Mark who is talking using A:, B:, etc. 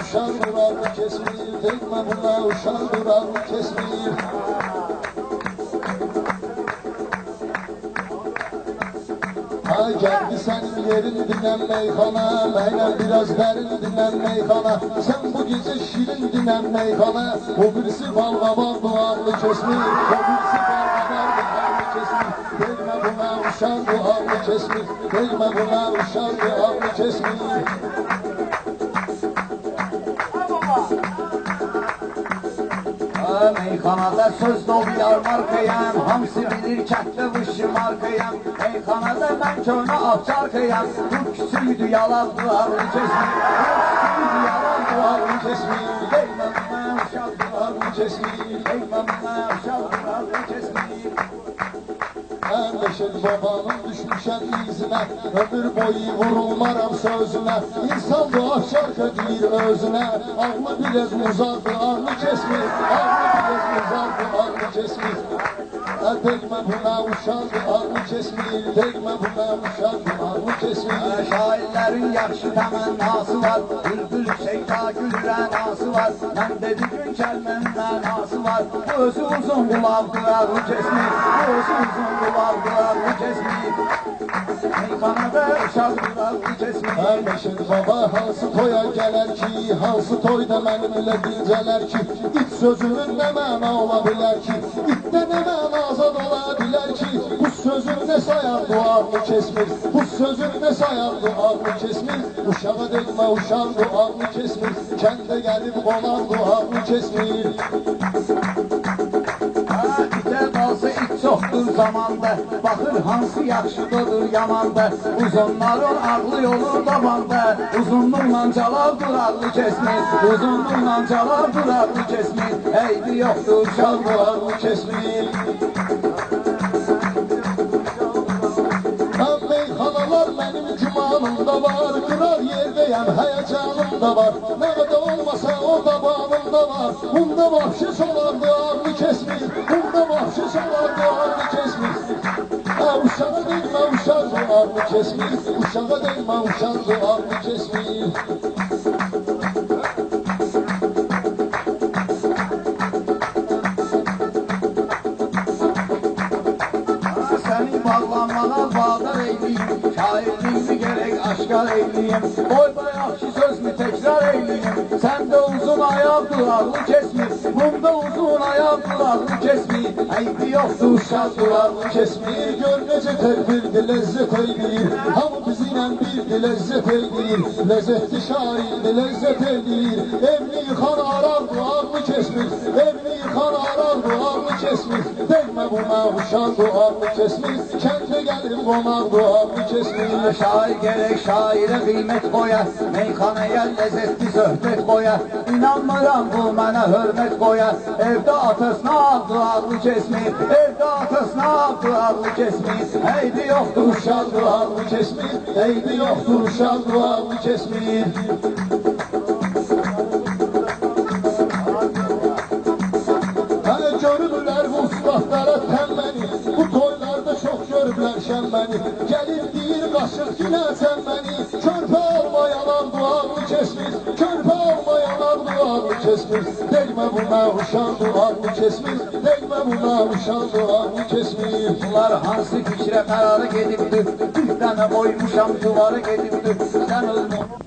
A: uşaq durağını kesmir, Deyme buna uşaq durağını kesmir. Ha geldi senin yerin dinlen meyxana, Mənə biraz dərin dinlen meyxana. Sen bu gece şirin dinlen meyxana, O birisi balqabaq duağını kesmir, O birisi balqabaq duağını kesmir. Deyme buna uşaq duağını kesmir, Deyme buna uşaq duağını kesmir.
B: Meyxanada söz dolu yar markayam, Hamısı bilir kətdə vışı markayam. Meyxanada mən könə afçarkayam, Bu küçüydü yalan duvarını kesmir, Bu küçüydü yalan duvarını kesmir. Deyme buna uşaq duvarını kesmir, Deyme buna uşaq duvarını kesmir.
A: Mən Beşir babanın düşmüşəm izine, Ömür boyu vurulmaram sözüne. İnsan bu afşarka deyir özüne, Ağlı biraz uzaqdı, ağlı kesmir, Ağlı biraz uzaqdı, ağlı kesmir. Deyme buna uşaqdı, ağlı kesmir, Deyme buna uşaqdı, ağlı kesmir.
B: Şairlərin yaxşı təmənnası var, Bülbül şeyta gülrənası var. Mən dedi gün kəlmənin mənası var, Bu özü uzun qulaqdı, ağlı kesmir, Bu özü uzun qulaqdı, ağlı kesmir. Meyxanada uşaq qulaqdı kesmir.
A: Beşir baba hansı toya gələr ki, Hansı toyda mənimlə dincələr ki, İt sözünün nə məna ola bilər ki, İtdə nə məna azad ola bilər ki, Bu sözün nə sayar duağını kesmir, Bu sözün nə sayar duağını kesmir. Uşağa deyilmə uşaq duağını kesmir, Kəndə gəlib qonaq duağını kesmir.
B: İtə qalsa it çoxdur zamanda, Baxır hansı yaxşıdır yamanda, Uzunların ağlı yolu davanda, Uzunluqla calavdır ağlı kesmir, Uzunluqla calavdır ağlı kesmir. Eybi yoxdur uşaq duağını kesmir.
A: Meyxanalar mənim gümanımda var, Qırar yerdəyəm, həyəcanımda var. Nə qədər olmasa o dabanımda var, Bunda vahşiş olardı, ağlı kesmir, Bunda vahşiş olardı, ağlı kesmir. Uşağa deyilmə, uşaq ağlı kesmir, Uşağa deyilmə, uşaq ağlı kesmir.
B: Seni bağlanmağa bağlar eyleyim, Şairliğimi gerek aşkar eyleyim. Boyda yaxşı söz mü tekrar eyleyim, Sen de uzun ayak duvarlı kesmir, Bunda uzun ayak duvarlı kesmir. Eybi yoktu uşaq duvarlı kesmir.
A: Gör necə tədbirdir, ləzzət eyləyir, Hamı bizimlə birdir, ləzzət eyləyir, Ləzzətli şairdir, ləzzət eyləyir. Evli yıxan arardı, ağlı kesmir, Evli yıxan arardı, ağlı kesmir. Deymə buna uşaq ağlı kesmir, Kəndə gəlib qonaq ağlı kesmir.
B: Şair gerek şaire kıymet koya, Meyxanaya lezzetli söhbet koya. İnanmıram bu mənə hörmət koya, Evdə atasına aldı ağlı kesmir, Evdə atasına aldı ağlı kesmir. Eybi yoxdur
A: Uşaq ağlı kesmir, Eybi yoxdur uşaq ağlı kesmir. Görürlər bu ustadlara təmməni, Bu toylarda çox görüblər şənməni. Gəlir deyir qaşıq günəsən məni, Körpə olmayanar duağını kesmir, Körpə olmayanar duağını kesmir. Deymə buna uşaq duağını kesmir, Deymə buna uşaq duağını kesmir.
B: Bunlar hansı fikrə qərarı gedibdir, Bir dənə qoymuşam duvarı gedibdir. Sən özün